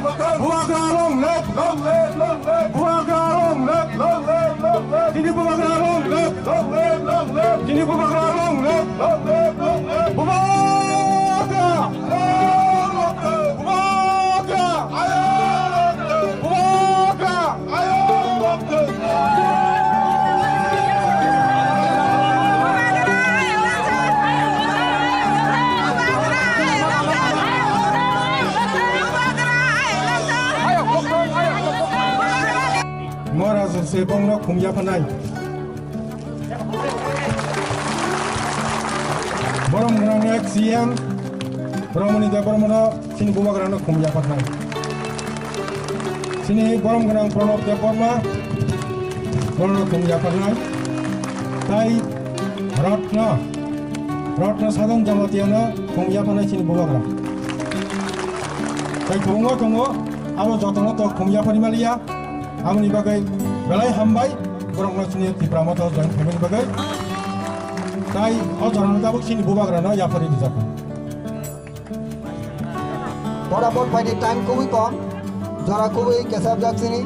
Bumagra long left, Bumagra long left, Sini Bumagra long left, Sini Bumagra long left, Bumagra, Moras sebong no kumya panai. Borom nang XCM, borom ni borom no sini Bumagra no kumya panai. Sini borom nang Pranab Deborma, borom no kumya panai. Tai Ratna Sadon Jamatiana kumya panai sini Bumagra. Tai tongo, amo jotono to kumya pani malia. Amuni bagai belai hambai borong masuni di pramoto jang amuni bagai tai ojoran tabuk sini Bumagra na yapari dijakan बराबर fighting time को भी कम जरा को भी कैसा जाग sini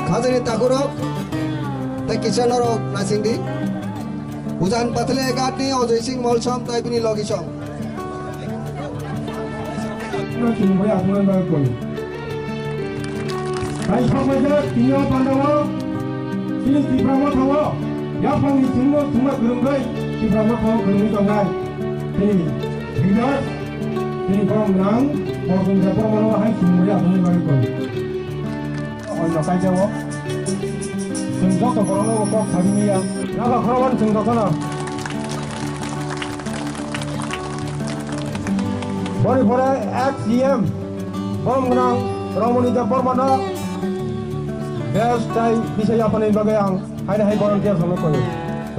खाजरी ताकुरो ते किचन और नासिंग दी Hujan pathle gatni Ajay Singh Molsom tai पनि लगिसम sini boleh aturan bagai kau kai समाजnya tiga pandawa sini di pramoto ya pangi semua gerunggai di pramoto gerung tonggai sini bilas sini borong nang borong dapur mana hai sini boleh aturan bagai kau oh nak saja wo Sengkok to borong wo kok hari ni ya naga kharawan sengkok kana Bori bori XCM borong nang Ramoni dapur mana Best tai bisa ya panen bagai yang hai volunteer sama kau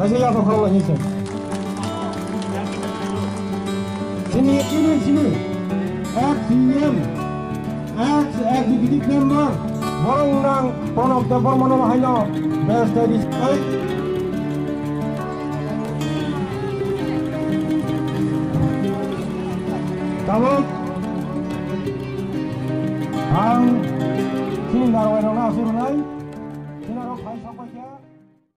masih ya kau kalau ni sini XCM X executive member borong nang Pranab dapur mana hai no best tai di kamu ang sini darway na suruh